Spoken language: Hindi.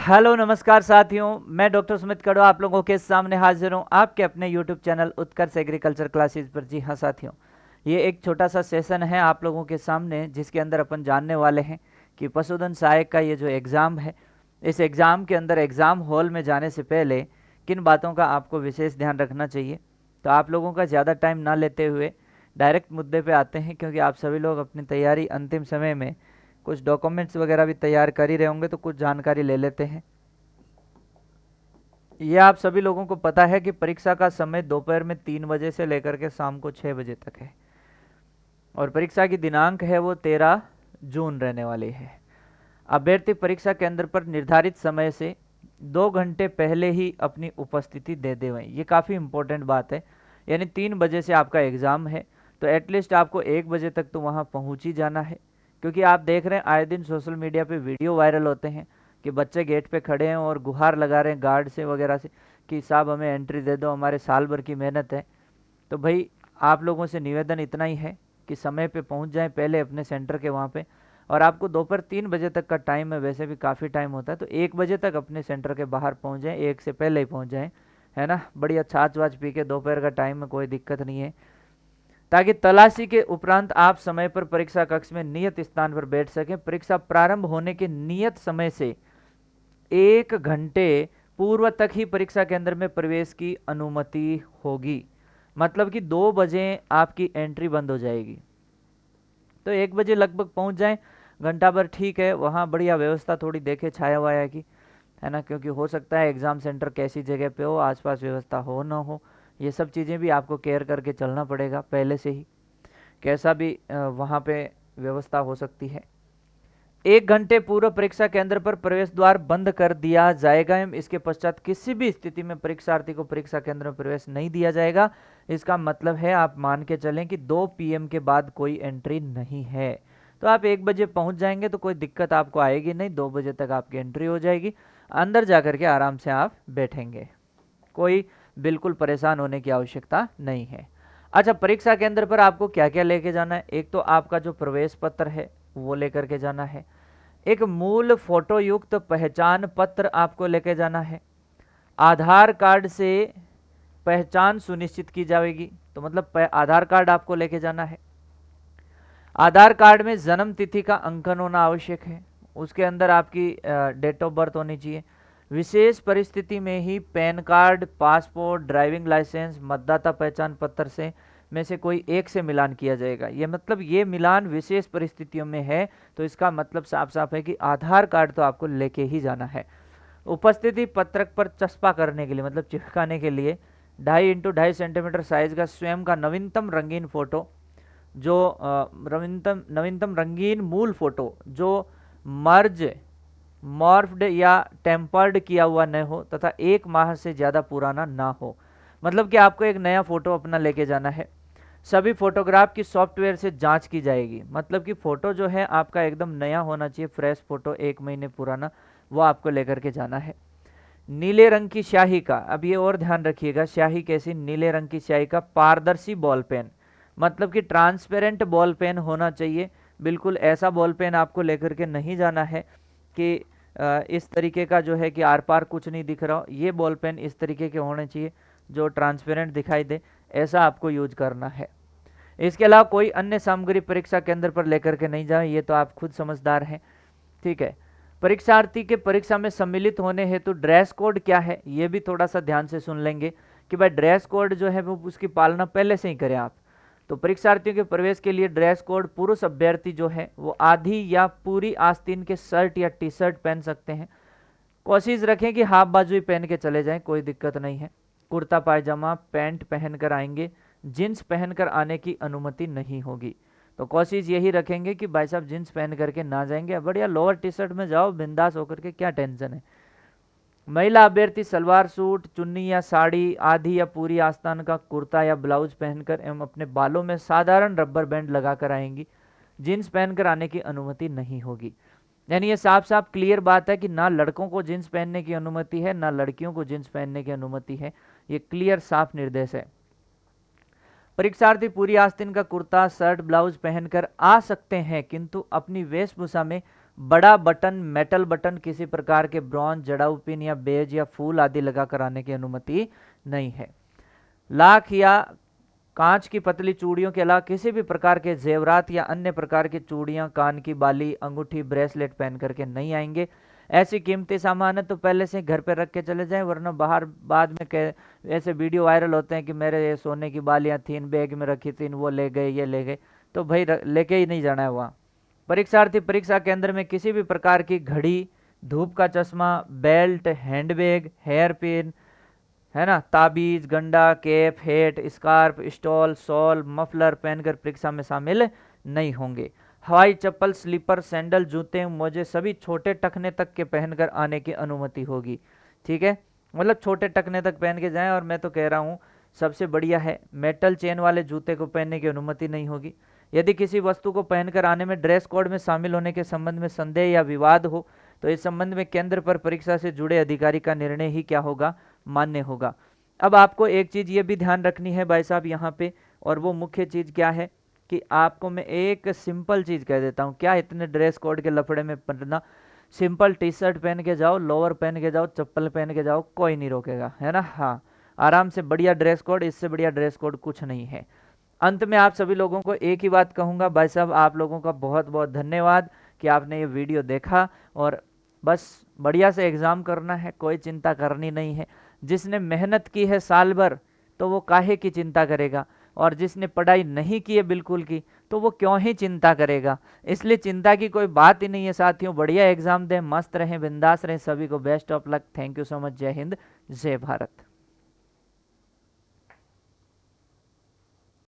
हेलो नमस्कार साथियों, मैं डॉक्टर सुमित कड़वा आप लोगों के सामने हाजिर हूं आपके अपने यूट्यूब चैनल उत्कर्ष एग्रीकल्चर क्लासेस पर। जी हाँ साथियों, ये एक छोटा सा सेशन है आप लोगों के सामने जिसके अंदर अपन जानने वाले हैं कि पशुधन सहायक का ये जो एग्ज़ाम है, इस एग्ज़ाम के अंदर एग्ज़ाम हॉल में जाने से पहले किन बातों का आपको विशेष ध्यान रखना चाहिए। तो आप लोगों का ज़्यादा टाइम ना लेते हुए डायरेक्ट मुद्दे पे आते हैं, क्योंकि आप सभी लोग अपनी तैयारी अंतिम समय में कुछ डॉक्यूमेंट्स वगैरह भी तैयार कर ही रहे होंगे, तो कुछ जानकारी ले लेते हैं। ये आप सभी लोगों को पता है कि परीक्षा का समय दोपहर में 3 बजे से लेकर के शाम को 6 बजे तक है और परीक्षा की दिनांक है वो 13 जून रहने वाली है। अभ्यर्थी परीक्षा केंद्र पर निर्धारित समय से 2 घंटे पहले ही अपनी उपस्थिति दे देवें। ये काफ़ी इंपॉर्टेंट बात है, यानी 3 बजे से आपका एग्ज़ाम है तो एटलीस्ट आपको 1 बजे तक तो वहाँ पहुँच ही जाना है, क्योंकि आप देख रहे हैं आए दिन सोशल मीडिया पे वीडियो वायरल होते हैं कि बच्चे गेट पे खड़े हैं और गुहार लगा रहे हैं गार्ड से वगैरह से कि साहब हमें एंट्री दे दो, हमारे साल भर की मेहनत है। तो भाई आप लोगों से निवेदन इतना ही है कि समय पे पहुंच जाएं पहले अपने सेंटर के वहाँ पे, और आपको दोपहर 3 बजे तक का टाइम है, वैसे भी काफ़ी टाइम होता है, तो 1 बजे तक अपने सेंटर के बाहर पहुँच जाएँ, 1 से पहले ही पहुँच जाएँ, है ना। बढ़िया छाछ वाछ पी के दोपहर का टाइम में कोई दिक्कत नहीं है, ताकि तलाशी के उपरांत आप समय पर परीक्षा कक्ष में नियत स्थान पर बैठ सकें। परीक्षा प्रारंभ होने के नियत समय से 1 घंटे पूर्व तक ही परीक्षा केंद्र में प्रवेश की अनुमति होगी, मतलब कि 2 बजे आपकी एंट्री बंद हो जाएगी। तो 1 बजे लगभग पहुंच जाएं, घंटा भर ठीक है, वहाँ बढ़िया व्यवस्था थोड़ी देखे छाया वाया की, है ना, क्योंकि हो सकता है एग्ज़ाम सेंटर कैसी जगह पे हो, आसपास व्यवस्था हो ना हो, ये सब चीज़ें भी आपको केयर करके चलना पड़ेगा पहले से ही, कैसा भी वहाँ पे व्यवस्था हो सकती है। 1 घंटे पूर्व परीक्षा केंद्र पर प्रवेश द्वार बंद कर दिया जाएगा एवं इसके पश्चात किसी भी स्थिति में परीक्षार्थी को परीक्षा केंद्र में प्रवेश नहीं दिया जाएगा। इसका मतलब है आप मान के चलें कि 2 PM के बाद कोई एंट्री नहीं है। तो आप 1 बजे पहुंच जाएंगे तो कोई दिक्कत आपको आएगी नहीं, 2 बजे तक आपकी एंट्री हो जाएगी, अंदर जाकर के आराम से आप बैठेंगे, कोई बिल्कुल परेशान होने की आवश्यकता नहीं है। अच्छा, परीक्षा केंद्र पर आपको क्या क्या लेके जाना है? एक तो आपका जो प्रवेश पत्र है वो लेकर के जाना है, एक मूल फोटो युक्त पहचान पत्र आपको लेके जाना है, आधार कार्ड से पहचान सुनिश्चित की जाएगी, तो मतलब आधार कार्ड आपको लेके जाना है। आधार कार्ड में जन्म तिथि का अंकन होना आवश्यक है, उसके अंदर आपकी डेट ऑफ बर्थ होनी चाहिए। विशेष परिस्थिति में ही PAN card, passport, driving licence, मतदाता पहचान पत्र से में से कोई एक से मिलान किया जाएगा। ये मतलब ये मिलान विशेष परिस्थितियों में है, तो इसका मतलब साफ साफ है कि आधार कार्ड तो आपको लेके ही जाना है। उपस्थिति पत्रक पर चस्पा करने के लिए, मतलब चिपकाने के लिए 2.5x2.5 सेंटीमीटर साइज का स्वयं का नवीनतम रंगीन फोटो, जो नवीनतम रंगीन मूल फोटो जो मर्ज, मॉर्फ्ड या टेम्पर्ड किया हुआ न हो तथा 1 माह से ज़्यादा पुराना ना हो। मतलब कि आपको एक नया फोटो अपना लेके जाना है। सभी फोटोग्राफ की सॉफ्टवेयर से जांच की जाएगी, मतलब कि फ़ोटो जो है आपका एकदम नया होना चाहिए, फ्रेश फ़ोटो 1 महीने पुराना, वो आपको लेकर के जाना है। नीले रंग की स्याही का, अब ये और ध्यान रखिएगा, स्याही कैसी? नीले रंग की स्याही का पारदर्शी बॉल पेन, मतलब कि ट्रांसपेरेंट बॉल पेन होना चाहिए। बिल्कुल ऐसा बॉल पेन आपको लेकर के नहीं जाना है कि इस तरीके का जो है कि आर पार कुछ नहीं दिख रहा हो। ये बॉल पेन इस तरीके के होने चाहिए जो ट्रांसपेरेंट दिखाई दे, ऐसा आपको यूज करना है। इसके अलावा कोई अन्य सामग्री परीक्षा केंद्र पर लेकर के नहीं जाए, ये तो आप खुद समझदार हैं, ठीक है। परीक्षार्थी के परीक्षा में सम्मिलित होने हेतु ड्रेस कोड क्या है, ये भी थोड़ा सा ध्यान से सुन लेंगे कि भाई ड्रेस कोड जो है वो उसकी पालना पहले से ही करें आप। तो परीक्षार्थियों के प्रवेश के लिए ड्रेस कोड, पुरुष अभ्यर्थी जो है वो आधी या पूरी आस्तीन के शर्ट या टी शर्ट पहन सकते हैं। कोशिश रखें कि हाफ बाजू ही पहन के चले जाएं, कोई दिक्कत नहीं है। कुर्ता पायजामा पैंट पहनकर आएंगे, जींस पहनकर आने की अनुमति नहीं होगी। तो कोशिश यही रखेंगे कि भाई साहब जींस पहन करके ना जाएंगे, बढ़िया लोअर टी शर्ट में जाओ बिंदास होकर के, क्या टेंशन है। महिला अभ्यर्थी सलवार सूट, चुन्नी या साड़ी, आधी या पूरी आस्तान का कुर्ता या ब्लाउज पहनकर एवं अपने बालों में साधारण रबर बैंड लगाकर आएंगी, जींस पहनकर आने की अनुमति नहीं होगी। यानी ये साफ साफ क्लियर बात है कि ना लड़कों को जींस पहनने की अनुमति है ना लड़कियों को जींस पहनने की अनुमति है, ये क्लियर साफ निर्देश है। परीक्षार्थी पूरी आस्तीन का कुर्ता शर्ट ब्लाउज पहनकर आ सकते हैं, किंतु अपनी वेशभूषा में बड़ा बटन, मेटल बटन, किसी प्रकार के ब्रॉन्ज, जड़ाऊ पिन या बेज या फूल आदि लगा कर आने की अनुमति नहीं है। लाख या कांच की पतली चूड़ियों के अलावा किसी भी प्रकार के जेवरात या अन्य प्रकार की चूड़ियां, कान की बाली, अंगूठी, ब्रेसलेट पहन करके नहीं आएंगे। ऐसी कीमती सामान है तो पहले से घर पे रख के चले जाएं, वरना बाहर बाद में ऐसे वीडियो वायरल होते हैं कि मेरे ये सोने की बालियां थी, बैग में रखी थी, वो ले गए, ये ले गए, तो भाई लेके ही नहीं जाना है वहाँ। परीक्षार्थी परीक्षा केंद्र में किसी भी प्रकार की घड़ी, धूप का चश्मा, बेल्ट, हैंडबैग, हेयर पिन, है ना, ताबीज, गंडा, cap, hate, scarf, stall, shawl, muffler पहनकर परीक्षा में शामिल नहीं होंगे। हवाई चप्पल, स्लीपर, सैंडल, जूते, मोजे सभी छोटे टखने तक के पहनकर आने की अनुमति होगी। ठीक है, मतलब छोटे टखने तक पहन के जाएं। और मैं तो कह रहा हूँ सबसे बढ़िया है, मेटल चेन वाले जूते को पहनने की अनुमति नहीं होगी। यदि किसी वस्तु को पहनकर आने में ड्रेस कोड में शामिल होने के संबंध में संदेह या विवाद हो तो इस संबंध में केंद्र पर परीक्षा से जुड़े अधिकारी का निर्णय ही क्या होगा, मान्य होगा। अब आपको एक चीज़ ये भी ध्यान रखनी है भाई साहब यहाँ पे, और वो मुख्य चीज़ क्या है कि आपको मैं एक सिंपल चीज़ कह देता हूँ, क्या इतने ड्रेस कोड के लफड़े में पड़ना। सिंपल टी शर्ट पहन के जाओ, लोअर पहन के जाओ, चप्पल पहन के जाओ, कोई नहीं रोकेगा, है ना। हाँ, आराम से बढ़िया ड्रेस कोड, इससे बढ़िया ड्रेस कोड कुछ नहीं है। अंत में आप सभी लोगों को एक ही बात कहूँगा भाई साहब, आप लोगों का बहुत बहुत धन्यवाद कि आपने ये वीडियो देखा। और बस बढ़िया से एग्ज़ाम करना है, कोई चिंता करनी नहीं है। जिसने मेहनत की है साल भर तो वो काहे की चिंता करेगा, और जिसने पढ़ाई नहीं की है बिल्कुल की तो वो क्यों ही चिंता करेगा। इसलिए चिंता की कोई बात ही नहीं है साथियों। बढ़िया एग्जाम दें, मस्त रहें, बिंदास रहें। सभी को best of luck. Thank you so much. जय हिंद, जय भारत।